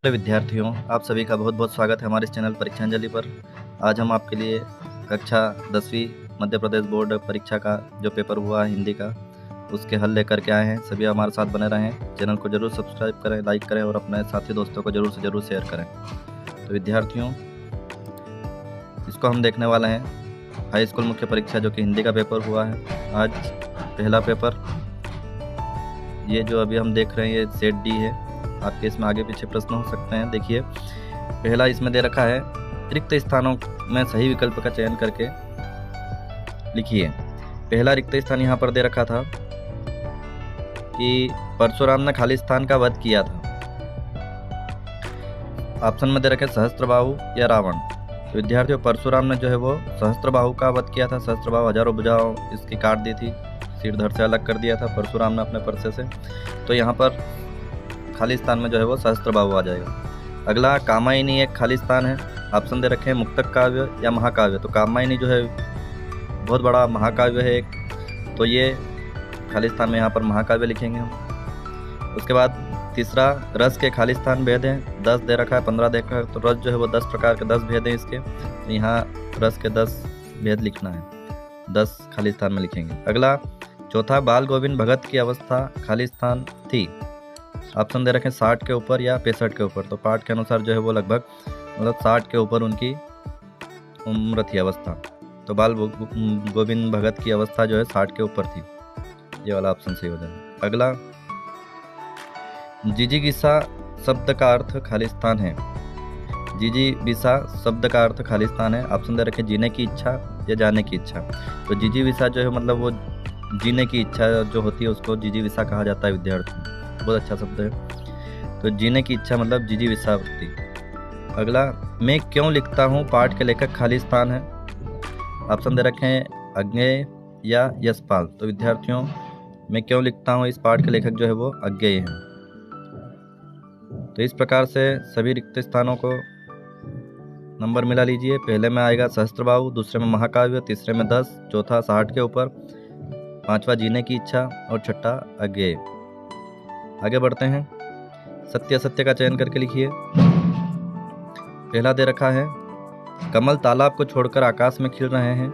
विद्यार्थियों, आप सभी का बहुत बहुत स्वागत है हमारे इस चैनल परीक्षांजलि पर। आज हम आपके लिए कक्षा 10वीं मध्य प्रदेश बोर्ड परीक्षा का जो पेपर हुआ है हिंदी का, उसके हल लेकर के आए हैं। सभी हमारे साथ बने रहें। चैनल को जरूर सब्सक्राइब करें, लाइक करें और अपने साथी दोस्तों को जरूर से जरूर शेयर करें। तो विद्यार्थियों, इसको हम देखने वाले हैं हाई स्कूल मुख्य परीक्षा जो कि हिंदी का पेपर हुआ है। आज पहला पेपर ये जो अभी हम देख रहे हैं ये सेट डी है। आपके इसमें आगे पीछे प्रश्न हो सकते हैं। देखिए, पहला इसमें दे रखा है रिक्त स्थानों में सही विकल्प का चयन करके लिखिए। पहला रिक्त स्थान यहाँ पर दे रखा था कि परशुराम ने खालिस्तान का वध किया था। ऑप्शन में दे रखे सहस्त्रबाहु या रावण। तो विद्यार्थियों, परशुराम ने जो है वो सहस्त्रबाहु का वध किया था। सहस्त्रबाहु हजारों भुजाओं इसकी काट दी थी, सिर धड़ से अलग कर दिया था परशुराम ने अपने परसे से। तो यहाँ पर खालिस्तान में जो है वो सहस्त्रबाहु आ जाएगा। अगला, कामायनी एक खालिस्तान है। ऑप्शन दे रखे हैं मुक्तक काव्य या महाकाव्य। तो कामायनी जो है बहुत बड़ा महाकाव्य है एक, तो ये खालिस्तान में यहाँ पर महाकाव्य लिखेंगे हम। उसके बाद तीसरा, रस के खालिस्तान भेद हैं। 10 दे रखा है, 15 दे रखा है। तो रस जो है वो 10 प्रकार के 10 भेद हैं इसके। तो यहाँ रस के 10 भेद लिखना है, 10 खालिस्तान में लिखेंगे। अगला, चौथा, बाल गोविंद भगत की अवस्था खालिस्तान थी। ऑप्शन दे रखे 60 के ऊपर या 65 के ऊपर। तो पाठ के अनुसार जो है वो लगभग 60 के ऊपर उनकी उम्र थी, अवस्था। तो बाल गोविंद भगत की अवस्था जो है 60 के ऊपर थी। ये वाला ऑप्शन सही हो जाएगा। अगला, जिजीगिसा शब्द का अर्थ खालिस्तान है। जिजीविसा शब्द का अर्थ खालिस्तान है। ऑप्शन दे रखे जीने की इच्छा या जाने की इच्छा। तो जिजीविसा जो है मतलब वो जीने की इच्छा जो होती है उसको जिजीविसा कहा जाता है विद्यार्थी। बहुत अच्छा शब्द है। तो जीने की इच्छा मतलब जिजीविसा होती। अगला, मैं क्यों लिखता हूँ पाठ के लेखक खालिस्तान है। ऑप्शन दे रखे हैं अज्ञेय या यशपाल। तो विद्यार्थियों, मैं क्यों लिखता हूँ इस पाठ के लेखक जो है वो अज्ञेय है। तो इस प्रकार से सभी रिक्त स्थानों को नंबर मिला लीजिए। पहले में आएगा सहस्त्रबाहु, दूसरे में महाकाव्य, तीसरे में 10, चौथा 60 के ऊपर, पांचवा जीने की इच्छा और छठा अज्ञेय। आगे बढ़ते हैं। सत्य असत्य का चयन करके लिखिए। पहला दे रखा है कमल तालाब को छोड़कर आकाश में खिल रहे हैं।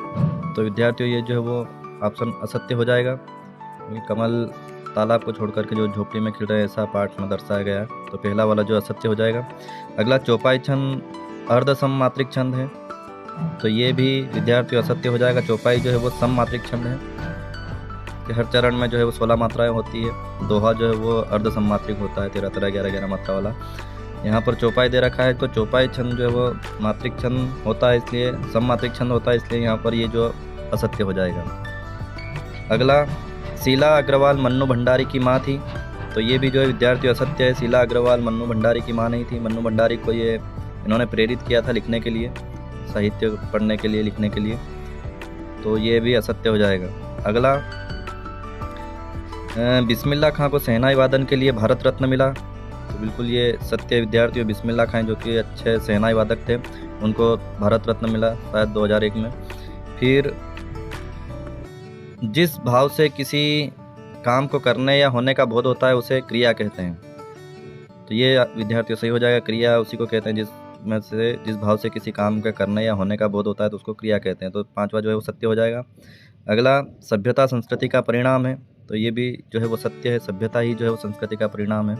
तो विद्यार्थियों, ये जो है वो ऑप्शन असत्य हो जाएगा, क्योंकि कमल तालाब को छोड़कर के जो झोपड़ी में खिल रहे हैं ऐसा पाठ में दर्शाया गया है। तो पहला वाला जो असत्य हो जाएगा। अगला, चौपाई छंद अर्ध सममात्रिक छंद है। तो ये भी विद्यार्थियों असत्य हो जाएगा। चौपाई जो है वो सममात्रिक छंद है कि हर चरण में जो है वो 16 मात्राएं होती है। दोहा जो है वो अर्ध सममात्रिक होता है, 13 13 11 11 मात्रा वाला। यहाँ पर चौपाई दे रखा है, तो चौपाई छंद जो है वो मात्रिक छंद होता है, इसलिए सममात्रिक छंद होता है, इसलिए यहाँ पर ये जो असत्य हो जाएगा। अगला, शीला अग्रवाल मन्नू भंडारी की माँ थी। तो ये भी जो है विद्यार्थी असत्य है। शीला अग्रवाल मन्नू भंडारी की माँ नहीं थी। मन्नू भंडारी को ये इन्होंने प्रेरित किया था लिखने के लिए, साहित्य पढ़ने के लिए, लिखने के लिए। तो ये भी असत्य हो जाएगा। अगला, बिस्मिल्लाह खां को शहनाई वादन के लिए भारत रत्न मिला। तो बिल्कुल ये सत्य विद्यार्थियों। बिस्मिल्लाह खां जो कि अच्छे शहनाई वादक थे, उनको भारत रत्न मिला शायद 2001 में। फिर, जिस भाव से किसी काम को करने या होने का बोध होता है उसे क्रिया कहते हैं। तो ये विद्यार्थियों सही हो जाएगा। क्रिया उसी को कहते हैं जिस भाव से किसी काम के करने या होने का बोध होता है तो उसको क्रिया कहते हैं। तो पांचवा जो है वो सत्य हो जाएगा। अगला, सभ्यता संस्कृति का परिणाम है। तो ये भी जो है वो सत्य है। सभ्यता ही जो है वो संस्कृति का परिणाम है।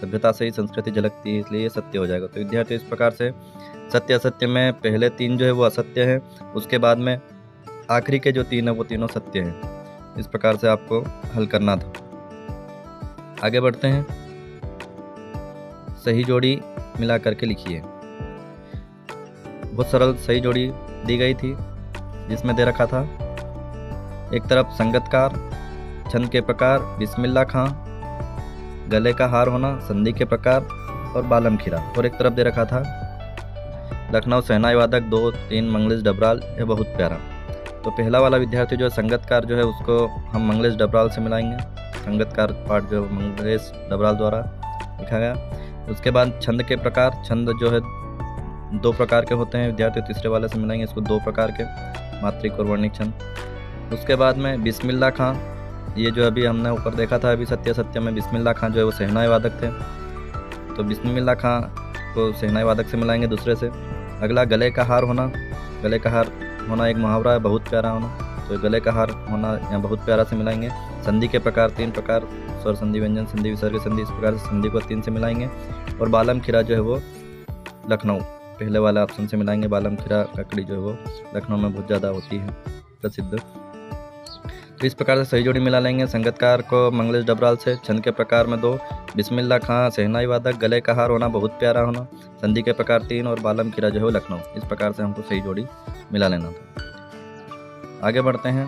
सभ्यता से ही संस्कृति झलकती है, इसलिए ये सत्य हो जाएगा। तो विद्यार्थियों, इस प्रकार से सत्य असत्य में पहले 3 जो है वो असत्य है, उसके बाद में आखिरी के जो 3 है वो तीनों सत्य हैं। इस प्रकार से आपको हल करना था। आगे बढ़ते हैं। सही जोड़ी मिला करके लिखिए। बहुत सरल सही जोड़ी दी गई थी, जिसमें दे रखा था एक तरफ संगतकार, छंद के प्रकार बिस्मिल्लाह खां, गले का हार होना, संधि के प्रकार और बालम खीरा। और एक तरफ दे रखा था लखनऊ शहनाई वादक 2 3 मंगलेश डबराल, यह बहुत प्यारा। तो पहला वाला विद्यार्थी जो है संगतकार जो है उसको हम मंगलेश डबराल से मिलाएंगे। संगतकार पाठ जो मंगलेश डबराल द्वारा लिखा गया। उसके बाद छंद के प्रकार, छंद जो है 2 प्रकार के होते हैं विद्यार्थी, तीसरे वाले से मिलाएंगे इसको 2 प्रकार के, मात्रिक और वर्णिक छंद। उसके बाद में बिस्मिल्लाह खां, ये जो अभी हमने ऊपर देखा था अभी सत्य सत्य में बिस्मिल्लाह खां जो है वो शहनाई वादक थे। तो बिस्मिल्लाह खां को शहनाई वादक से मिलाएंगे दूसरे से। अगला गले का हार होना। गले का हार होना एक मुहावरा है, बहुत प्यारा होना, तो गले का हार होना यहाँ बहुत प्यारा से मिलाएंगे। संधि के प्रकार 3 प्रकार, स्वर संधि, व्यंजन संधि, विसर्ग संधि, इस प्रकार से संधि को 3 से मिलाएंगे। और बालम खीरा जो है वो लखनऊ, पहले वाला ऑप्शन से मिलाएंगे। बालम खीरा ककड़ी जो है वो लखनऊ में बहुत ज़्यादा होती है प्रसिद्ध। तो इस प्रकार से सही जोड़ी मिला लेंगे। संगतकार को मंगलेश डबराल से। छंद के प्रकार में 2, बिस्मिल्लाह खां शहनाई वादक, गले का हार होना बहुत प्यारा होना, संधि के प्रकार 3 और बालम खीरा जो है लखनऊ। इस प्रकार से हमको सही जोड़ी मिला लेना था। आगे बढ़ते हैं।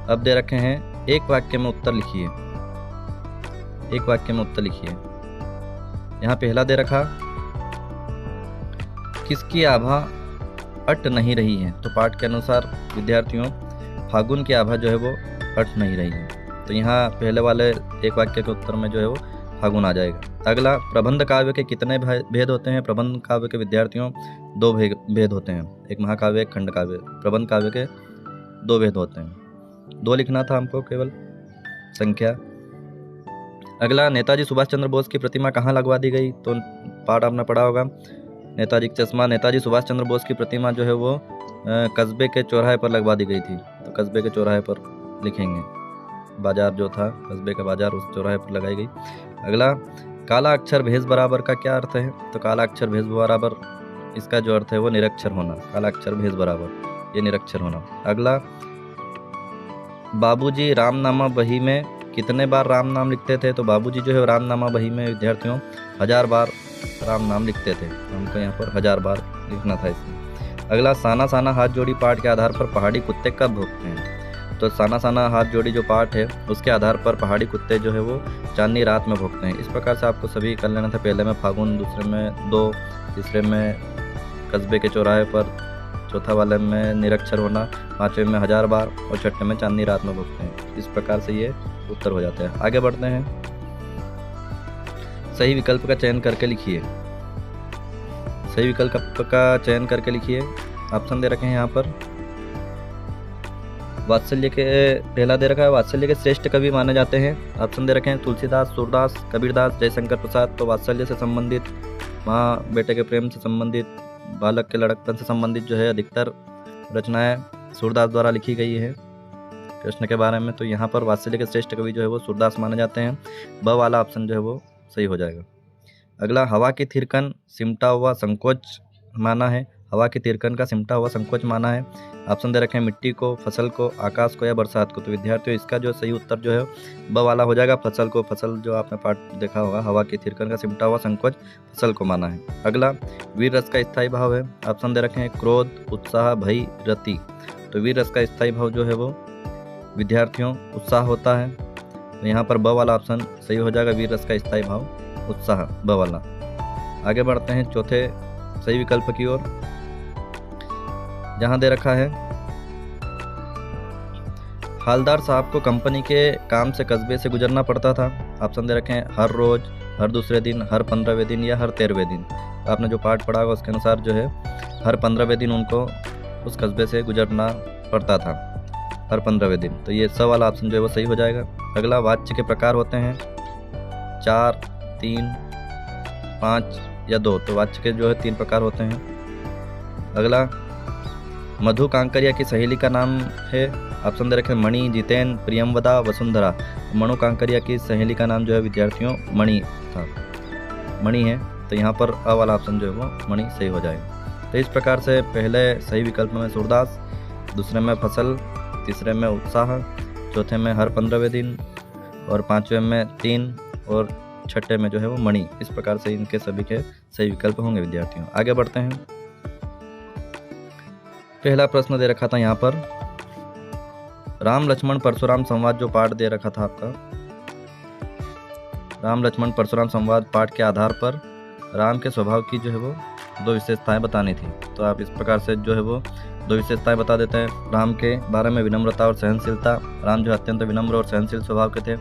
अब दे रखे हैं एक वाक्य में उत्तर लिखिए। एक वाक्य में उत्तर लिखिए। यहाँ पहला दे रखा किसकी आभा अट नहीं रही है। तो पाठ के अनुसार विद्यार्थियों फागुन की आभा जो है वो अट नहीं रही है। तो यहाँ पहले वाले एक वाक्य के उत्तर में जो है वो फागुन आ जाएगा। अगला प्रबंध काव्य के कितने भेद होते हैं। प्रबंध काव्य के विद्यार्थियों 2 भेद होते हैं, एक महाकाव्य एक खंड काव्य। प्रबंध काव्य के 2 भेद होते हैं, 2 लिखना था हमको केवल संख्या। अगला नेताजी सुभाष चंद्र बोस की प्रतिमा कहाँ लगवा दी गई। तो पाठ आपने पढ़ा होगा नेताजी का चश्मा। नेताजी सुभाष चंद्र बोस की प्रतिमा जो है वो कस्बे के चौराहे पर लगवा दी गई थी। तो कस्बे के चौराहे पर लिखेंगे, बाजार जो था कस्बे का बाजार, उस चौराहे पर लगाई गई। अगला काला अक्षर भेष बराबर का क्या अर्थ है। तो काला अक्षर भेष बराबर, इसका जो अर्थ है वो निरक्षर होना। काला अक्षर भेष बराबर, ये निरक्षर होना। अगला बाबूजी रामनामा बही में कितने बार राम नाम लिखते थे। तो बाबूजी जो है रामनामा बही में विद्यार्थियों 1000 बार राम नाम लिखते थे। हमको यहाँ पर 1000 बार लिखना था इसमें। अगला साना साना हाथ जोड़ी पाठ के आधार पर पहाड़ी कुत्ते कब भौंकते हैं। तो साना साना हाथ जोड़ी जो पाठ है उसके आधार पर पहाड़ी कुत्ते जो है वो चांदनी रात में भौंकते हैं। इस प्रकार से आपको सभी कर लेना था। पहले में फागुन, दूसरे में 2, तीसरे में कस्बे के चौराहे पर, चौथा वाले में निरक्षर होना, 5वें में 1000 बार और 6ठे में चांदनी रात में भौंकते हैं। इस प्रकार से ये उत्तर हो जाता है। आगे बढ़ते हैं। सही विकल्प का चयन करके लिखिए। सही विकल्प का चयन करके लिखिए। ऑप्शन दे रखे हैं यहाँ पर। वात्सल्य के पहला दे रखा है वात्सल्य के श्रेष्ठ कवि माने जाते हैं। ऑप्शन दे रखे हैं तुलसीदास, सूरदास, कबीरदास, जयशंकर प्रसाद। तो वात्सल्य से संबंधित, माँ बेटे के प्रेम से संबंधित, बालक के लड़कपन से संबंधित जो है अधिकतर रचनाएं सूरदास द्वारा लिखी गई है कृष्ण के बारे में। तो यहाँ पर वात्सल्य के श्रेष्ठ कवि जो है वो सूरदास माने जाते हैं। ब वाला ऑप्शन जो है वो सही हो जाएगा। अगला हवा की थिरकन सिमटा हुआ संकोच माना है। हवा की तिरकन का सिमटा हुआ संकोच माना है। ऑप्शन दे रखे हैं मिट्टी को, फसल को, आकाश को या बरसात को। तो विद्यार्थियों इसका जो सही उत्तर जो है ब वाला हो जाएगा, फसल को। फसल जो आपने पाठ देखा होगा, हवा की तिरकन का सिमटा हुआ संकोच फसल को माना है। अगला वीर रस का स्थायी भाव है। ऑप्शन दे रखे हैं क्रोध, उत्साह, भय, रति। तो वीर रस का स्थायी भाव जो है वो विद्यार्थियों उत्साह होता है। तो यहाँ पर ब वाला ऑप्शन सही हो जाएगा, वीर रस का स्थायी भाव उत्साह, ब वाला। आगे बढ़ते हैं चौथे सही विकल्प की ओर, जहां दे रखा है हालदार साहब को कंपनी के काम से कस्बे से गुजरना पड़ता था। ऑप्शन दे रखे हैं हर रोज, हर दूसरे दिन, हर 15वें दिन या हर 13वें दिन। आपने जो पाठ पढ़ा होगा उसके अनुसार जो है हर 15वें दिन उनको उस कस्बे से गुजरना पड़ता था, हर 15वें दिन। तो ये सब वाला ऑप्शन जो है वो सही हो जाएगा। अगला वाच्य के प्रकार होते हैं 4, 3, 5 या 2। तो वाच्य के जो है 3 प्रकार होते हैं। अगला मधु कांकरिया की सहेली का नाम है। ऑप्शन दे रखे मणि, जितेन, प्रियमवदा, वसुंधरा। मनु कांकरिया की सहेली का नाम जो है विद्यार्थियों मणि था, मणि है। तो यहाँ पर अ वाला ऑप्शन जो है वो मणि सही हो जाएगा। तो इस प्रकार से पहले सही विकल्प में सूरदास, दूसरे में फसल, तीसरे में उत्साह, चौथे में हर 15वें दिन और 5वें में 3 और 6ठे में जो है वो मणि। इस प्रकार से इनके सभी के सही विकल्प होंगे विद्यार्थियों। आगे बढ़ते हैं। पहला प्रश्न दे रखा था यहाँ पर राम लक्ष्मण परशुराम संवाद, जो पाठ दे रखा था आपका राम लक्ष्मण परशुराम संवाद पाठ के आधार पर राम के स्वभाव की जो है वो 2 विशेषताएं बतानी थी। तो आप इस प्रकार से जो है वो 2 विशेषताएं बता देते हैं राम के बारे में, विनम्रता और सहनशीलता। राम जो अत्यंत विनम्र और सहनशील स्वभाव के थे।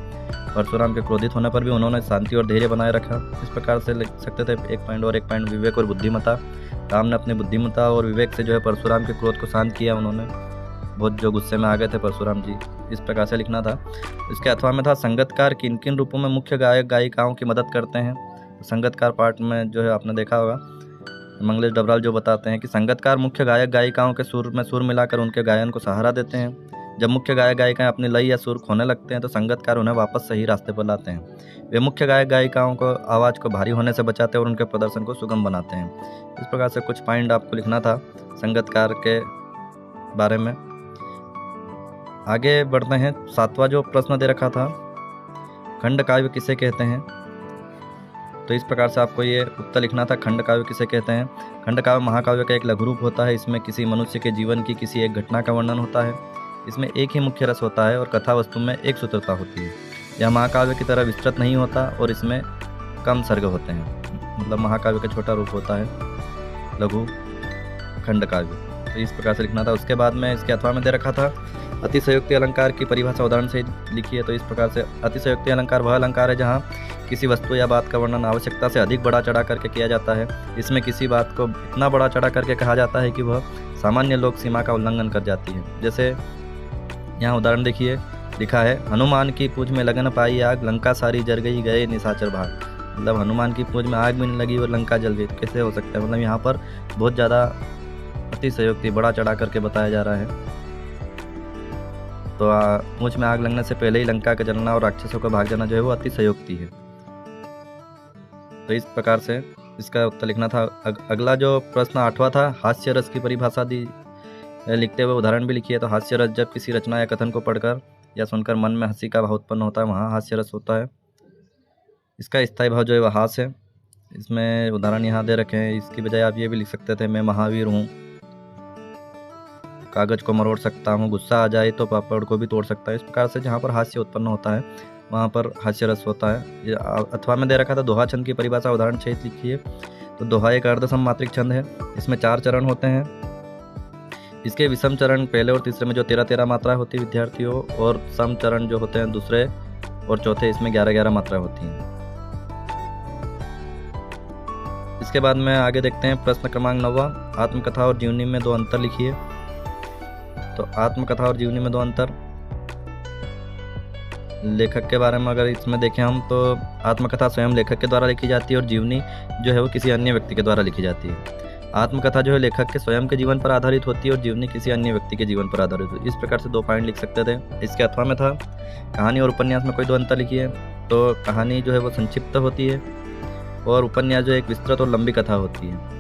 परशुराम के क्रोधित होने पर भी उन्होंने शांति और धैर्य बनाए रखा। इस प्रकार से लिख सकते थे 1 पॉइंट और 1 पॉइंट विवेक और बुद्धिमत्ता। राम ने अपनी बुद्धिमत्ता और विवेक से जो है परशुराम के क्रोध को शांत किया। उन्होंने बहुत जो गुस्से में आ गए थे परशुराम जी, इस प्रकार से लिखना था। इसके अथवा में था संगीतकार किन किन रूपों में मुख्य गायक गायिकाओं की मदद करते हैं। तो संगीतकार पार्ट में जो है आपने देखा होगा मंगलेश डबराल जो बताते हैं कि संगीतकार मुख्य गायक गायिकाओं के सुर में सुर मिलाकर उनके गायन को सहारा देते हैं। जब मुख्य गायक गायिकाएं अपनी लय या सुर खोने लगते हैं तो संगीतकार उन्हें वापस सही रास्ते पर लाते हैं। वे मुख्य गायक गायिकाओं को आवाज़ को भारी होने से बचाते हैं और उनके प्रदर्शन को सुगम बनाते हैं। इस प्रकार से कुछ पॉइंट आपको लिखना था संगीतकार के बारे में। आगे बढ़ते हैं। 7वां जो प्रश्न दे रखा था, खंड काव्य किसे कहते हैं। तो इस प्रकार से आपको ये उत्तर लिखना था, खंड काव्य किसे कहते हैं। खंड काव्य महाकाव्य का एक लघु रूप होता है। इसमें किसी मनुष्य के जीवन की किसी एक घटना का वर्णन होता है। इसमें एक ही मुख्य रस होता है और कथा वस्तु में एक सूत्रता होती है। यह महाकाव्य की तरह विस्तृत नहीं होता और इसमें कम सर्ग होते हैं। मतलब महाकाव्य का छोटा रूप होता है लघु खंड काव्य। तो इस प्रकार से लिखना था। उसके बाद में इसके अथवा में दे रखा था अतिशयोक्ति अलंकार की परिभाषा उदाहरण से लिखी है। तो इस प्रकार से अतिशयोक्ति अलंकार वह अलंकार है जहाँ किसी वस्तु या बात का वर्णन आवश्यकता से अधिक बढ़ा चढ़ा करके किया जाता है। इसमें किसी बात को इतना बढ़ा चढ़ा करके कहा जाता है कि वह सामान्य लोक सीमा का उल्लंघन कर जाती है। जैसे यहाँ उदाहरण देखिए, लिखा है हनुमान की पूंछ में लगन पाई आग, लंका सारी जल गई गए निशाचर भाग। मतलब हनुमान की पूंछ में आग भी नहीं लगी और लंका जल गई, कैसे हो सकता है। मतलब यहाँ पर बहुत ज़्यादा अतिशयोक्ति बढ़ा चढ़ा करके बताया जा रहा है। तो पूंछ में आग लगने से पहले ही लंका का जलना और राक्षसों का भाग जाना जो है वो अतिशयोक्ति है। तो इस प्रकार से इसका उत्तर लिखना था। अगला जो प्रश्न 8वां था, हास्य रस की परिभाषा दी लिखते हुए उदाहरण भी लिखिए। तो हास्य रस जब किसी रचना या कथन को पढ़कर या सुनकर मन में हंसी का भाव उत्पन्न होता है, वहाँ हास्य रस होता है। इसका स्थायी भाव जो है वह हास है। इसमें उदाहरण यहाँ दे रखे हैं। इसकी बजाय आप ये भी लिख सकते थे, मैं महावीर हूँ, कागज को मरोड़ सकता हूँ, गुस्सा आ जाए तो पापड़ को भी तोड़ सकता है। इस प्रकार से जहाँ पर हास्य उत्पन्न होता है वहाँ पर हास्य रस होता है। ये अथवा में दे रखा था दोहा छंद की परिभाषा उदाहरण सहित लिखिए। तो दोहा एक अर्धसममात्रिक छंद है। इसमें 4 चरण होते हैं। इसके विषम चरण पहले और तीसरे में जो 13-13 मात्रा होती है विद्यार्थियों, और सम चरण जो होते हैं दूसरे और चौथे, इसमें 11-11 मात्रा होती हैं। इसके बाद में आगे देखते हैं प्रश्न क्रमांक 9वां, आत्मकथा और जीवनी में 2 अंतर लिखिए। तो आत्मकथा और जीवनी में 2 अंतर, लेखक के बारे में अगर इसमें देखें हम तो आत्मकथा स्वयं लेखक के द्वारा लिखी जाती है और जीवनी जो है वो किसी अन्य व्यक्ति के द्वारा लिखी जाती है। आत्मकथा जो है लेखक के स्वयं के जीवन पर आधारित होती है और जीवनी किसी अन्य व्यक्ति के जीवन पर आधारित होती है। इस प्रकार से 2 पॉइंट लिख सकते थे। इसके अथवा में था कहानी और उपन्यास में कोई 2 अंतर लिखिए। तो कहानी जो है वो संक्षिप्त होती है और उपन्यास जो एक विस्तृत और लंबी कथा होती है।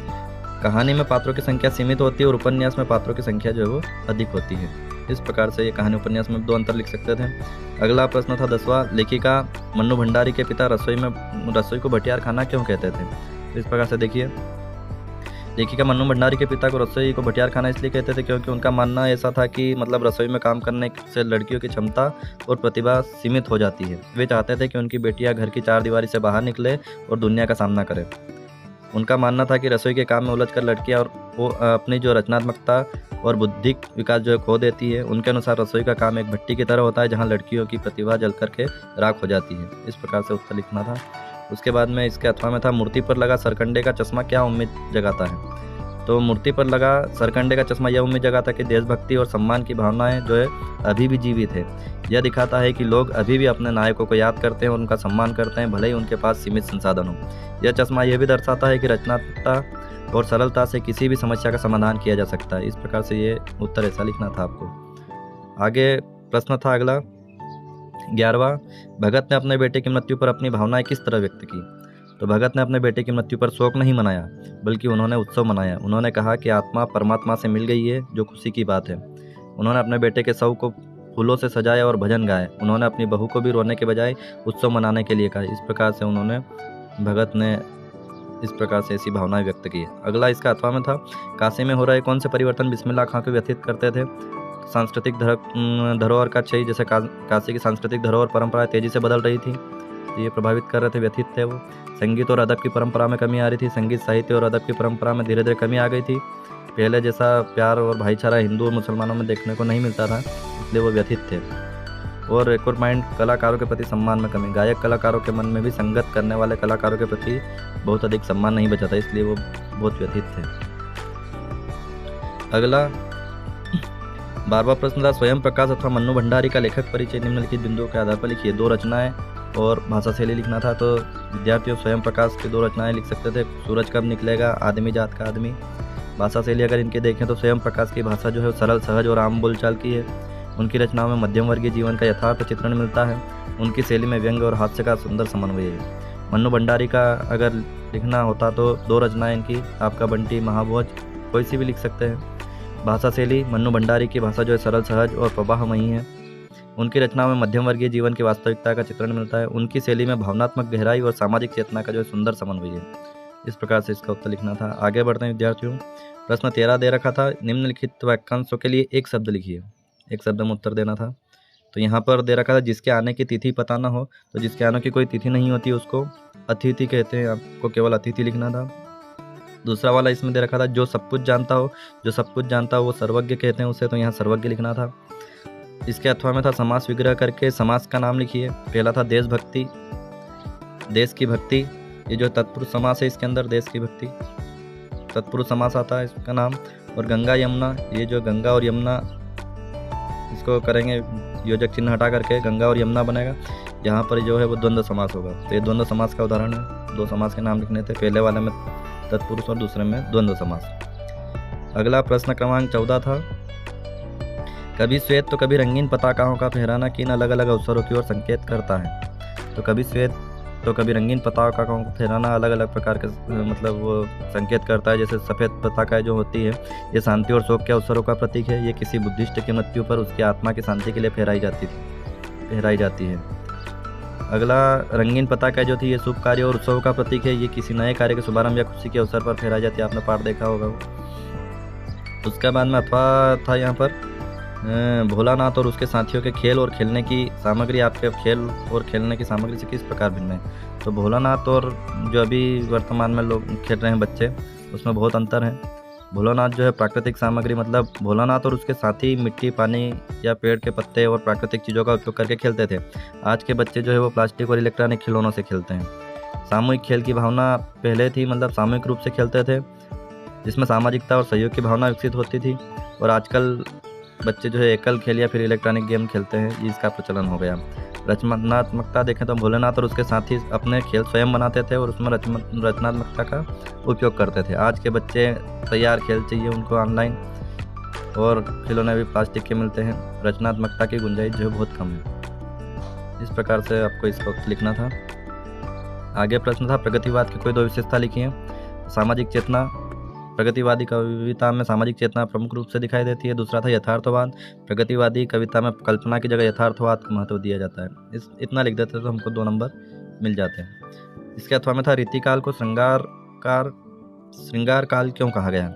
कहानी में पात्रों की संख्या सीमित होती है और उपन्यास में पात्रों की संख्या जो है वो अधिक होती है। इस प्रकार से ये कहानी उपन्यास में 2 अंतर लिख सकते थे। अगला प्रश्न था 10वां, लेखिका मन्नू भंडारी के पिता रसोई को भटियार खाना क्यों कहते थे। तो इस प्रकार से देखिए, लेखिका मन्नू भंडारी के पिता को रसोई को भटियार खाना इसलिए कहते थे क्योंकि उनका मानना ऐसा था कि मतलब रसोई में काम करने से लड़कियों की क्षमता और प्रतिभा सीमित हो जाती है। वे चाहते थे कि उनकी बेटियां घर की 4 दीवारी से बाहर निकले और दुनिया का सामना करें। उनका मानना था कि रसोई के काम में उलझकर लड़कियां और वो अपनी जो रचनात्मकता और बुद्धिक विकास जो है खो देती है। उनके अनुसार रसोई का काम एक भट्टी की तरह होता है जहाँ लड़कियों की प्रतिभा जल करके राख हो जाती है। इस प्रकार से उत्तर लिखना था। उसके बाद में इसके अथवा में था मूर्ति पर लगा सरकंडे का चश्मा क्या उम्मीद जगाता है। तो मूर्ति पर लगा सरकंडे का चश्मा यह उम्मीद जगाता है कि देशभक्ति और सम्मान की भावनाएं जो है अभी भी जीवित है। यह दिखाता है कि लोग अभी भी अपने नायकों को याद करते हैं और उनका सम्मान करते हैं, भले ही उनके पास सीमित संसाधन हो। यह चश्मा यह भी दर्शाता है कि रचनात्मकता और सरलता से किसी भी समस्या का समाधान किया जा सकता है। इस प्रकार से ये उत्तर ऐसा लिखना था आपको। आगे प्रश्न था अगला 11वां, भगत ने अपने बेटे की मृत्यु पर अपनी भावनाएं किस तरह व्यक्त की। तो भगत ने अपने बेटे की मृत्यु पर शोक नहीं मनाया बल्कि उन्होंने उत्सव मनाया। उन्होंने कहा कि आत्मा परमात्मा से मिल गई है, जो खुशी की बात है। उन्होंने अपने बेटे के शव को फूलों से सजाया और भजन गाए। उन्होंने अपनी बहू को भी रोने के बजाय उत्सव मनाने के लिए कहा। इस प्रकार से उन्होंने भगत ने इस प्रकार से ऐसी भावनाएं व्यक्त की। अगला इसका अथवा में था काशी में हो रहे कौन से परिवर्तन बिस्मिल्लाह खां को व्यथित करते थे। सांस्कृतिक धरोहर का क्षय, जैसे काशी की सांस्कृतिक धरोहर परंपरा तेजी से बदल रही थी, ये प्रभावित कर रहे थे, व्यथित थे वो। संगीत और अदब की परंपरा में कमी आ रही थी। संगीत साहित्य और अदब की परंपरा में धीरे धीरे कमी आ गई थी। पहले जैसा प्यार और भाईचारा हिंदू और मुसलमानों में देखने को नहीं मिलता था, इसलिए वो व्यथित थे। और एक और पॉइंट, कलाकारों के प्रति सम्मान में कमी। गायक कलाकारों के मन में भी संगत करने वाले कलाकारों के प्रति बहुत अधिक सम्मान नहीं बचा था, इसलिए वो बहुत व्यथित थे। अगला 12वां प्रश्न था स्वयं प्रकाश अथवा मन्नू भंडारी का लेखक परिचय निम्नलिखित बिंदुओं के आधार पर लिखिए। 2 रचनाएं और भाषा शैली लिखना था, तो विद्यार्थियों स्वयं प्रकाश की 2 रचनाएं लिख सकते थे। सूरज कब निकलेगा, आदमी जात का आदमी। भाषा शैली अगर इनके देखें तो स्वयं प्रकाश की भाषा जो है सरल सहज और आम बोलचाल की है। उनकी रचनाओं में मध्यम वर्गीय जीवन का यथार्थ चित्रण मिलता है। उनकी शैली में व्यंग्य और हास्य का सुंदर समन्वय है। मन्नू भंडारी का अगर लिखना होता तो 2 रचनाएं इनकी, आपका बंटी, महाभोज, कोई सी भी लिख सकते हैं। भाषा शैली मन्नू भंडारी की भाषा जो है सरल सहज और प्रवाहमयी है। उनकी रचनाओं में मध्यम वर्गीय जीवन की वास्तविकता का चित्रण मिलता है। उनकी शैली में भावनात्मक गहराई और सामाजिक चेतना का जो है सुंदर समन्वय है। इस प्रकार से इसका उत्तर लिखना था। आगे बढ़ते हैं विद्यार्थियों। प्रश्न 13 दे रखा था, निम्नलिखित वाक्यांशों के लिए एक शब्द लिखिए। एक शब्द में उत्तर देना था। तो यहाँ पर दे रखा था जिसके आने की तिथि पता ना हो, तो जिसके आने की कोई तिथि नहीं होती उसको अतिथि कहते हैं, आपको केवल अतिथि लिखना था। दूसरा वाला इसमें दे रखा था जो सब कुछ जानता हो, जो सब कुछ जानता हो वो सर्वज्ञ कहते हैं उसे, तो यहाँ सर्वज्ञ लिखना था। इसके अथवा में था समास विग्रह करके समास का नाम लिखिए। पहला था देशभक्ति, देश की भक्ति, ये जो तत्पुरुष समास है इसके अंदर देश की भक्ति तत्पुरुष समास आता है इसका नाम। और गंगा यमुना, ये जो गंगा और यमुना इसको करेंगे योजक चिन्ह हटा करके गंगा और यमुना बनेगा। यहाँ पर जो है वो द्वंद्व समास होगा, तो ये द्वंद्व समास का उदाहरण है। 2 समास के नाम लिखने थे, पहले वाले में तत्पुरुष और दूसरे में द्वंद्व समास। अगला प्रश्न क्रमांक 14 था, कभी श्वेत तो कभी रंगीन पताकाओं का फहराना किन अलग अलग अवसरों की ओर संकेत करता है। तो कभी श्वेत तो कभी रंगीन पताकाओं का फहराना अलग अलग प्रकार के मतलब वो संकेत करता है। जैसे सफ़ेद पताका जो होती है ये शांति और शोक के अवसरों का प्रतीक है। ये किसी बुद्धिस्ट की मृत्यु पर उसकी आत्मा की शांति के लिए फहराई जाती है। अगला रंगीन पताका जो थी ये शुभ कार्य और उत्सव का प्रतीक है। ये किसी नए कार्य के शुभारंभ या खुशी के अवसर पर फहराई जाती है, आपने पाठ देखा होगा। उसके बाद में अथवा था यहाँ पर भोलानाथ और उसके साथियों के खेल और खेलने की सामग्री आपके खेल और खेलने की सामग्री से किस प्रकार भिन्न है। तो भोलानाथ और जो अभी वर्तमान में लोग खेल रहे हैं बच्चे, उसमें बहुत अंतर है। भोलानाथ जो है प्राकृतिक सामग्री, मतलब भोलानाथ और उसके साथी मिट्टी, पानी या पेड़ के पत्ते और प्राकृतिक चीज़ों का उपयोग करके खेलते थे। आज के बच्चे जो है वो प्लास्टिक और इलेक्ट्रॉनिक खिलौनों से खेलते हैं। सामूहिक खेल की भावना पहले थी, मतलब सामूहिक रूप से खेलते थे जिसमें सामाजिकता और सहयोग की भावना विकसित होती थी। और आजकल बच्चे जो है एकल खेल या फिर इलेक्ट्रॉनिक गेम खेलते हैं, इसका प्रचलन हो गया। रचनात्मकता देखें तो भोलेनाथ और उसके साथी अपने खेल स्वयं बनाते थे और उसमें रचनात्मकता का उपयोग करते थे। आज के बच्चे तैयार खेल चाहिए उनको ऑनलाइन, और खिलौने भी प्लास्टिक के मिलते हैं। रचनात्मकता की गुंजाइश जो है बहुत कम है। इस प्रकार से आपको इसका उत्तर लिखना था। आगे प्रश्न था प्रगतिवाद की कोई 2 विशेषता लिखिए। सामाजिक चेतना, प्रगतिवादी कविता में सामाजिक चेतना प्रमुख रूप से दिखाई देती है। दूसरा था यथार्थवाद, प्रगतिवादी कविता में कल्पना की जगह यथार्थवाद को महत्व दिया जाता है। इतना लिख देते तो हमको 2 नंबर मिल जाते हैं। इसके अथवा में था रीतिकाल को श्रृंगार काल क्यों कहा गया।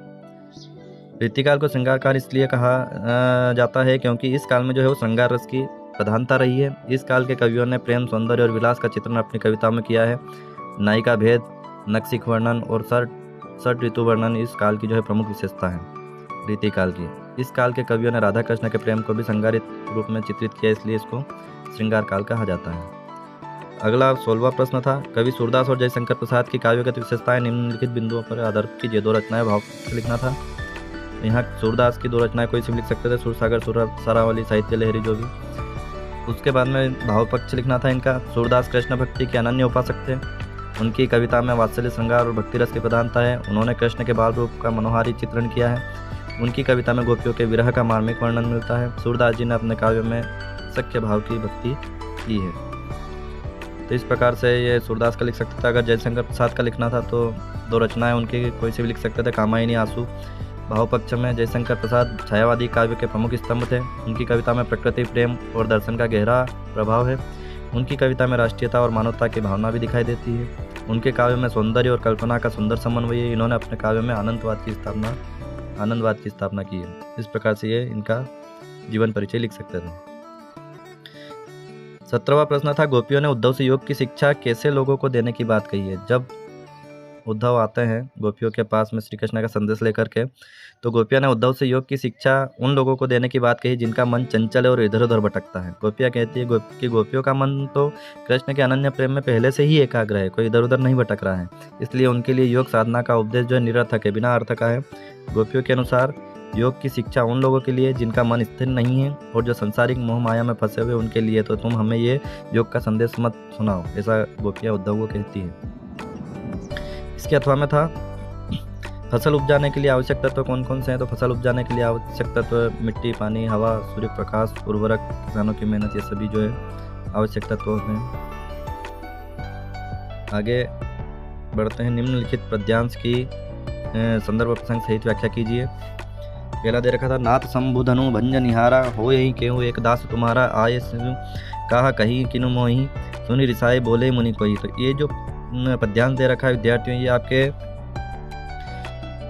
रीतिकाल को श्रृंगार काल इसलिए कहा जाता है क्योंकि इस काल में जो है वो श्रृंगार रस की प्रधानता रही है। इस काल के कवियों ने प्रेम, सौंदर्य और विलास का चित्रण अपनी कविताओं में किया है। नायिका भेद, नक्सिक वर्णन और षट ऋतु वर्णन इस काल की जो है प्रमुख विशेषता है रीतिकाल की। इस काल के कवियों ने राधा कृष्ण के प्रेम को भी श्रृंगारित रूप में चित्रित किया, इसलिए इसको श्रृंगार काल कहा जाता है। अगला 16वां प्रश्न था, कवि सूरदास और जयशंकर प्रसाद की काव्यगत विशेषताएं निम्नलिखित बिंदुओं पर आधारित कीजिए। 2 रचनाएं भाव से लिखना था। यहाँ सूरदास की 2 रचनाएं कोई सी भी लिख सकते थे, सुरसागर, सरावली, साहित्य लहरी, जो भी। उसके बाद में भाव पक्ष लिखना था इनका। सूरदास कृष्ण भक्ति के अनन्य उपासक थे। उनकी कविता में वात्सल्य, श्रृंगार और भक्ति रस की प्रधानता है। उन्होंने कृष्ण के बाल रूप का मनोहारी चित्रण किया है। उनकी कविता में गोपियों के विरह का मार्मिक वर्णन मिलता है। सूरदास जी ने अपने काव्य में सख्य भाव की भक्ति की है। तो इस प्रकार से ये सूरदास का लिख सकते थे। अगर जयशंकर प्रसाद का लिखना था तो 2 रचनाएं उनकी कोई से भी लिख सकते थे। कामायनी, आंसू। भाव पक्ष में जयशंकर प्रसाद छायावादी काव्य के प्रमुख स्तंभ थे। उनकी कविता में प्रकृति, प्रेम और दर्शन का गहरा प्रभाव है। उनकी कविता में राष्ट्रीयता और मानवता की भावना भी दिखाई देती है। उनके काव्य में सौंदर्य और कल्पना का सुंदर समन्वय है। इन्होंने अपने काव्य में आनंदवाद की स्थापना की है। इस प्रकार से ये इनका जीवन परिचय लिख सकते थे। 17वां प्रश्न था, गोपियों ने उद्धव से योग की शिक्षा कैसे लोगों को देने की बात कही है। जब उद्धव आते हैं गोपियों के पास में श्री कृष्ण का संदेश लेकर के, तो गोपियां ने उद्धव से योग की शिक्षा उन लोगों को देने की बात कही जिनका मन चंचल और इधर उधर भटकता है। गोपियां कहती है कि गोपियों का मन तो कृष्ण के अनन्य प्रेम में पहले से ही एकाग्र है, कोई इधर उधर नहीं भटक रहा है। इसलिए उनके लिए योग साधना का उपदेश जो है निरर्थक है, बिना अर्थ का है। गोपियों के अनुसार योग की शिक्षा उन लोगों के लिए जिनका मन स्थिर नहीं है और जो संसारिक मोह माया में फंसे हुए उनके लिए, तो तुम हमें ये योग का संदेश मत सुनाओ, ऐसा गोपियाँ उद्धव को कहती है। इसके अथवा में था फसल उपजाने के लिए आवश्यक तत्व कौन कौन से हैं। तो फसल उपजाने के लिए आवश्यक तत्व मिट्टी, पानी, हवा, सूर्य प्रकाश, उर्वरक, किसानों की मेहनत, ये सभी जो है आवश्यक तत्व होते हैं। आगे बढ़ते हैं। निम्नलिखित पद्यांश की संदर्भ प्रसंग सहित व्याख्या कीजिए। पहला दे रखा था, नाथ शंभु धनु भंजन निहारा, हो यही केहू एक दास तुम्हारा, आये कहा कही किनु मोही, सुनि रिसाए बोले मुनि कोई। तो ये जो पद्यांश दे रखा है विद्यार्थियों, ये आपके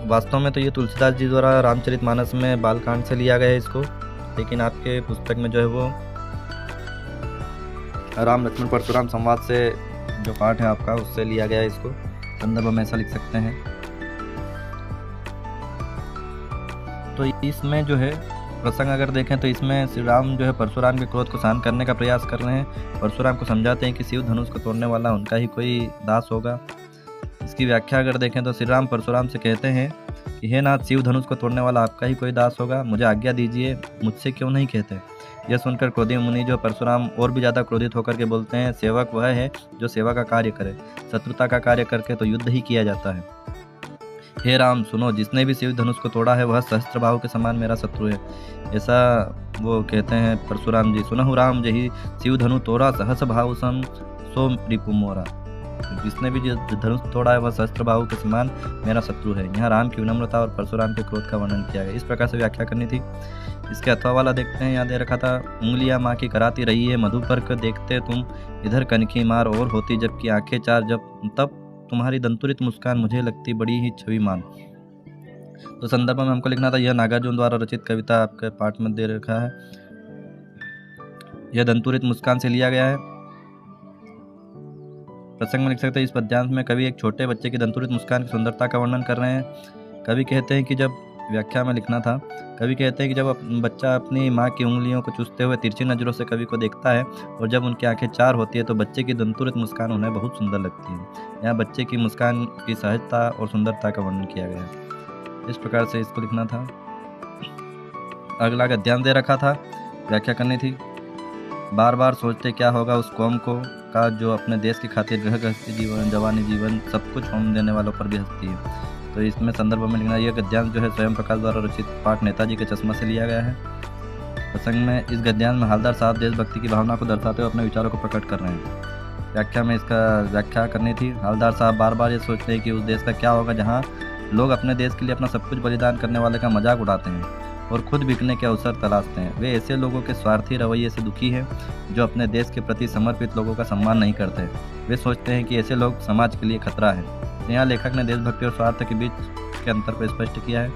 वास्तव में तो ये तुलसीदास जी द्वारा रामचरितमानस में बालकांड से लिया गया है इसको, लेकिन आपके पुस्तक में जो है वो राम लक्ष्मण परशुराम संवाद से जो पाठ है आपका उससे लिया गया है। इसको संदर्भ में ऐसा लिख सकते हैं। तो इसमें जो है प्रसंग अगर देखें तो इसमें श्री राम जो है परशुराम के क्रोध को शांत करने का प्रयास कर रहे हैं। परशुराम को समझाते हैं कि शिव धनुष को तोड़ने वाला उनका ही कोई दास होगा। इसकी व्याख्या अगर देखें तो श्री राम परशुराम से कहते हैं कि हे नाथ, शिव धनुष को तोड़ने वाला आपका ही कोई दास होगा, मुझे आज्ञा दीजिए, मुझसे क्यों नहीं कहते। यह सुनकर क्रोधी मुनि जो परशुराम और भी ज़्यादा क्रोधित होकर के बोलते हैं, सेवक वह है जो सेवा का कार्य करे, शत्रुता का कार्य करके तो युद्ध ही किया जाता है। हे राम सुनो, जिसने भी शिव धनुष को तोड़ा है वह सहस्त्रबाहु के समान मेरा शत्रु है, ऐसा वो कहते हैं परशुराम जी। सुनहु राम जही शिव धनु तोड़ा, सहस भाव सम सो रिपु मोरा। जिसने भी धनुष तोड़ा है वह सहस्त्रबाहु के समान मेरा शत्रु है। यहाँ राम की विनम्रता और परशुराम के क्रोध का वर्णन किया गया। इस प्रकार से व्याख्या करनी थी। इसके अथवा वाला देखते हैं। यहाँ दे रखा था, उंगलियां माँ की कराती रही है, मधुपर्क देखते तुम इधर कनखी मार और होती जबकि आंखें चार, जब तब तुम्हारी दंतुरित मुस्कान मुझे लगती बड़ी ही छविमान। तो संदर्भ में हमको लिखना था, यह नागार्जुन द्वारा रचित कविता आपके पाठ में दे रखा है। यह दंतुरित मुस्कान से लिया गया है। प्रसंग में लिख सकते हैं, इस पद्यांश में कवि एक छोटे बच्चे की दंतुरित मुस्कान की सुंदरता का वर्णन कर रहे हैं। कवि कहते हैं कि जब व्याख्या में लिखना था, कवि कहते हैं कि जब बच्चा अपनी माँ की उंगलियों को चूसते हुए तिरछी नज़रों से कवि को देखता है और जब उनकी आंखें चार होती है तो बच्चे की दंतुरित मुस्कान उन्हें बहुत सुंदर लगती है। यहाँ बच्चे की मुस्कान की सहजता और सुंदरता का वर्णन किया गया है। इस प्रकार से इसको लिखना था। अगला गद्यांश दे रखा था, व्याख्या करनी थी। बार बार सोचते क्या होगा उस कौम को का जो अपने देश की खातिर गृहस्थी जीवन, जवानी जीवन सब कुछ होम देने वालों पर भी हंसती है। तो इसमें संदर्भ में लिखना, यह गद्यांश जो है स्वयं प्रकाश द्वारा रचित पाठ नेताजी के चश्मा से लिया गया है। प्रसंग में इस गद्यांश में हालदार साहब देशभक्ति की भावना को दर्शाते हुए अपने विचारों को प्रकट कर रहे हैं। व्याख्या में इसका व्याख्या करनी थी। हालदार साहब बार बार ये सोचते हैं कि उस देश का क्या होगा जहाँ लोग अपने देश के लिए अपना सब कुछ बलिदान करने वाले का मजाक उड़ाते हैं और खुद बिकने के अवसर तलाशते हैं। वे ऐसे लोगों के स्वार्थी रवैये से दुखी हैं जो अपने देश के प्रति समर्पित लोगों का सम्मान नहीं करते। वे सोचते हैं कि ऐसे लोग समाज के लिए खतरा है। यहाँ लेखक ने देशभक्ति और स्वार्थ के बीच के अंतर को स्पष्ट किया है।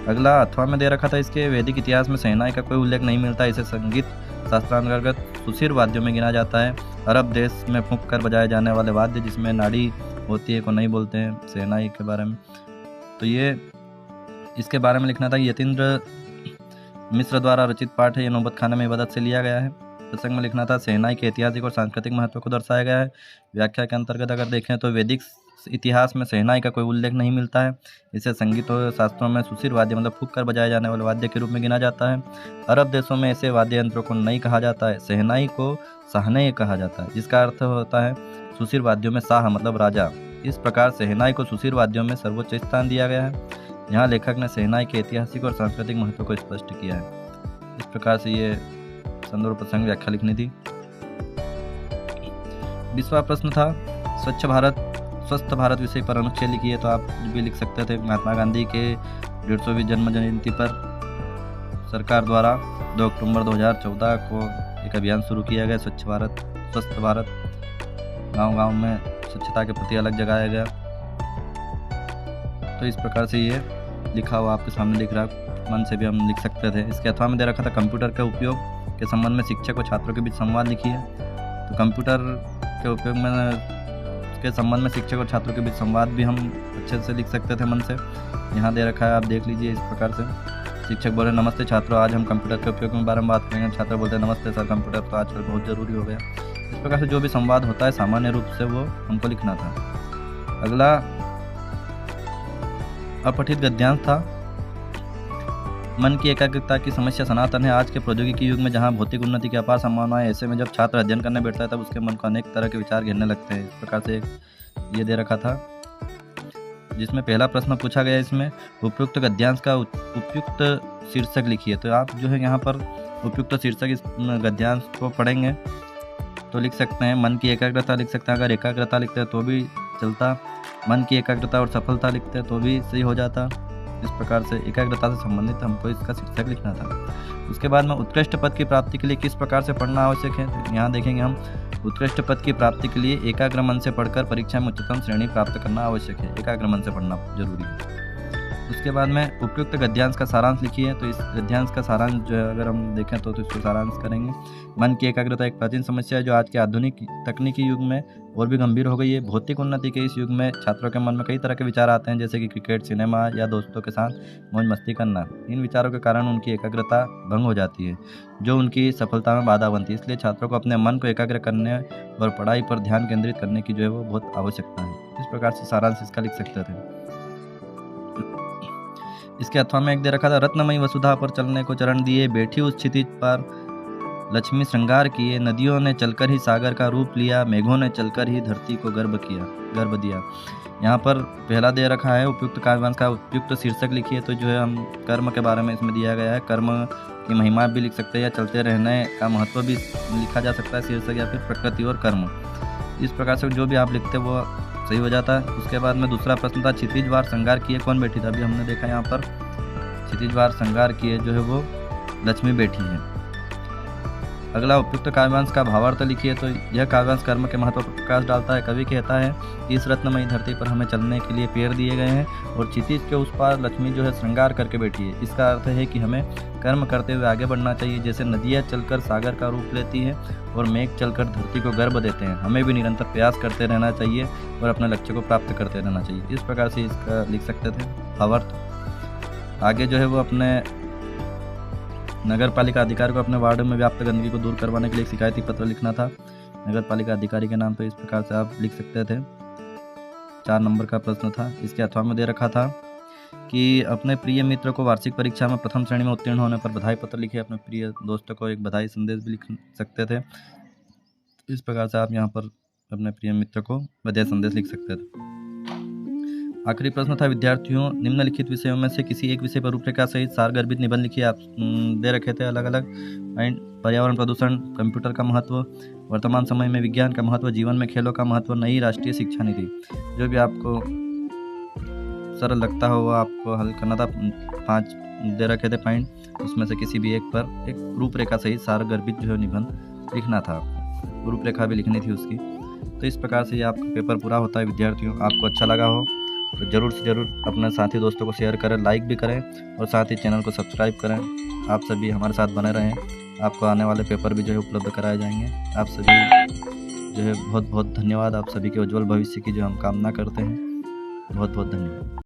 अगला अथवा में दे रखा था, इसके वैदिक इतिहास में शहनाई का कोई उल्लेख नहीं मिलता। इसे संगीत शास्त्रांतर्गत सुशीर वाद्यों में गिना जाता है। अरब देश में फूंक कर बजाए जाने वाले वाद्य जिसमें नाड़ी होती है को नहीं बोलते हैं शहनाई के बारे में। तो ये इसके बारे में लिखना था। यतीन्द्र मिश्र द्वारा रचित पाठ है। ये नौबत खाने में इबादत से लिया गया है। प्रसंग में लिखना था, शहनाई के ऐतिहासिक और सांस्कृतिक महत्व को दर्शाया गया है। व्याख्या के अंतर्गत अगर देखें तो वैदिक इतिहास में शहनाई का कोई उल्लेख नहीं मिलता है। इसे संगीत और शास्त्रों में सुशीर वाद्य मतलब फूंक कर बजाए जाने वाले वाद्य के रूप में गिना जाता है। अरब देशों में ऐसे वाद्य यंत्रों को नहीं कहा जाता है, शहनाई को शाहने कहा जाता है, जिसका अर्थ होता है सुशीर वाद्यों में शाह मतलब राजा। इस प्रकार शहनाई को सुशीर वाद्यों में सर्वोच्च स्थान दिया गया है। यहाँ लेखक ने शहनाई के ऐतिहासिक और सांस्कृतिक महत्व को स्पष्ट किया है। इस प्रकार से ये संदर्भ प्रसंग व्याख्या लिखनी थी। 20वां प्रश्न था, स्वच्छ भारत स्वस्थ भारत विषय पर अनुच्छेद लिखिए। तो आप भी लिख सकते थे, महात्मा गांधी के 150वीं जन्म जयंती पर सरकार द्वारा 2 अक्टूबर 2014 को एक अभियान शुरू किया गया, स्वच्छ भारत स्वस्थ भारत। गांव-गांव में स्वच्छता के प्रति अलग जगाया गया। तो इस प्रकार से ये लिखा हुआ आपके सामने दिख रहा है, मन से भी हम लिख सकते थे। इसके अथवा में दे रखा था, कंप्यूटर के उपयोग के संबंध में शिक्षक और छात्रों के बीच संवाद लिखिए। तो कंप्यूटर के उपयोग में के संबंध में शिक्षक और छात्रों के बीच संवाद भी हम अच्छे से लिख सकते थे मन से। यहाँ दे रखा है, आप देख लीजिए। इस प्रकार से शिक्षक बोले, नमस्ते छात्रों, आज हम कंप्यूटर के उपयोग में बारे में बात करेंगे। छात्र बोलते हैं, नमस्ते सर, कंप्यूटर तो आजकल बहुत ज़रूरी हो गया। इस प्रकार से जो भी संवाद होता है सामान्य रूप से वो हमको लिखना था। अगला अपठित गद्यांश था। मन की एकाग्रता की समस्या सनातन है। आज के प्रौद्योगिकी युग में जहाँ भौतिक उन्नति की अपार संभावना है, ऐसे में जब छात्र अध्ययन करने बैठता है तब उसके मन को अनेक तरह के विचार घेरने लगते हैं। इस प्रकार से ये दे रखा था, जिसमें पहला प्रश्न पूछा गया इसमें उपयुक्त गद्यांश का उपयुक्त शीर्षक लिखिए। तो आप जो है यहाँ पर उपयुक्त शीर्षक इस गद्यांश को पढ़ेंगे तो लिख सकते हैं मन की एकाग्रता लिख सकते हैं। अगर एकाग्रता लिखते हैं तो भी चलता, मन की एकाग्रता और सफलता लिखते हैं तो भी सही हो जाता। इस प्रकार से एकाग्रता से संबंधित हमको इसका शीर्षक लिखना था। उसके बाद में उत्कृष्ट पद की प्राप्ति के लिए किस प्रकार से पढ़ना आवश्यक है, तो यहाँ देखेंगे हम उत्कृष्ट पद की प्राप्ति के लिए एकाग्र मन से पढ़कर परीक्षा में उच्चतम श्रेणी प्राप्त करना आवश्यक है। एकाग्र मन से पढ़ना जरूरी है। उसके बाद में उपयुक्त गद्यांश का सारांश लिखिए। तो इस गद्यांश का सारांश जो है अगर हम देखें तो इसको सारांश करेंगे। मन की एकाग्रता एक प्राचीन समस्या है जो आज के आधुनिक तकनीकी युग में और भी गंभीर हो गई है। भौतिक उन्नति के इस युग में छात्रों के मन में कई तरह के विचार आते हैं, जैसे कि क्रिकेट, सिनेमा या दोस्तों के साथ मौज मस्ती करना। इन विचारों के कारण उनकी एकाग्रता भंग हो जाती है, जो उनकी सफलता में बाधा बनती है। इसलिए छात्रों को अपने मन को एकाग्र करने और पढ़ाई पर ध्यान केंद्रित करने की जो है वो बहुत आवश्यकता है। इस प्रकार से सारांश इसका लिख सकते थे। इसके अथवा में एक दे रखा था, रत्नमयी वसुधा पर चलने को चरण दिए, बैठी उस क्षितिज पर लक्ष्मी श्रृंगार किए, नदियों ने चलकर ही सागर का रूप लिया, मेघों ने चलकर ही धरती को गर्भ दिया। यहाँ पर पहला दे रखा है उपयुक्त काव्यांश का उपयुक्त शीर्षक लिखिए। तो जो है हम कर्म के बारे में इसमें दिया गया है। कर्म की महिमा भी लिख सकते हैं या चलते रहने का महत्व भी लिखा जा सकता है शीर्षक, या फिर प्रकृति और कर्म। इस प्रकार से जो भी आप लिखते हैं वो सही हो जाता है। उसके बाद में दूसरा प्रश्न था, क्षितिजवार श्रृंगार किए कौन बैठी था। अभी हमने देखा यहाँ पर क्षितिजवार श्रृंगार किए जो है वो लक्ष्मी बैठी है। अगला उपयुक्त काव्यांश का भावार्थ लिखिए। तो यह काव्यांश कर्म के महत्व पर प्रकाश डालता है। कवि कहता है कि इस रत्नमयी धरती पर हमें चलने के लिए पैर दिए गए हैं और क्षितिज के उस पार लक्ष्मी जो है श्रृंगार करके बैठी है। इसका अर्थ है कि हमें कर्म करते हुए आगे बढ़ना चाहिए। जैसे नदियाँ चलकर सागर का रूप लेती है और मेघ चलकर धरती को गर्भ देते हैं, हमें भी निरंतर प्रयास करते रहना चाहिए और अपने लक्ष्य को प्राप्त करते रहना चाहिए। इस प्रकार से इसका लिख सकते थे भावार्थ। आगे जो है वो अपने नगर पालिका अधिकारी को अपने वार्ड में व्याप्त गंदगी को दूर करवाने के लिए एक शिकायती पत्र लिखना था नगर पालिका अधिकारी के नाम पे। इस प्रकार से आप लिख सकते थे। 4 नंबर का प्रश्न था। इसके अथवा में दे रखा था कि अपने प्रिय मित्र को वार्षिक परीक्षा में प्रथम श्रेणी में उत्तीर्ण होने पर बधाई पत्र लिखिए। अपने प्रिय दोस्तों को एक बधाई संदेश भी लिख सकते थे। इस प्रकार से आप यहाँ पर अपने प्रिय मित्र को बधाई संदेश लिख सकते थे। आखिरी प्रश्न था, विद्यार्थियों निम्नलिखित विषयों में से किसी एक विषय पर रूपरेखा सहित सारगर्भित निबंध लिखिए। आप दे रखे थे अलग अलग पॉइंट, पर्यावरण प्रदूषण, कंप्यूटर का महत्व, वर्तमान समय में विज्ञान का महत्व, जीवन में खेलों का महत्व, नई राष्ट्रीय शिक्षा नीति। जो भी आपको सरल लगता हो वो आपको हल करना था। 5 दे रखे थे पॉइंट, उसमें से किसी भी एक पर एक रूपरेखा सहित सारगर्भित जो है निबंध लिखना था। रूपरेखा भी लिखनी थी उसकी। तो इस प्रकार से ये आपका पेपर पूरा होता है। विद्यार्थियों आपको अच्छा लगा हो तो ज़रूर से ज़रूर अपने साथी दोस्तों को शेयर करें, लाइक भी करें और साथ ही चैनल को सब्सक्राइब करें। आप सभी हमारे साथ बने रहें। आपको आने वाले पेपर भी जो है उपलब्ध कराए जाएंगे। आप सभी जो है बहुत बहुत धन्यवाद। आप सभी के उज्जवल भविष्य की जो हम कामना करते हैं। बहुत बहुत धन्यवाद।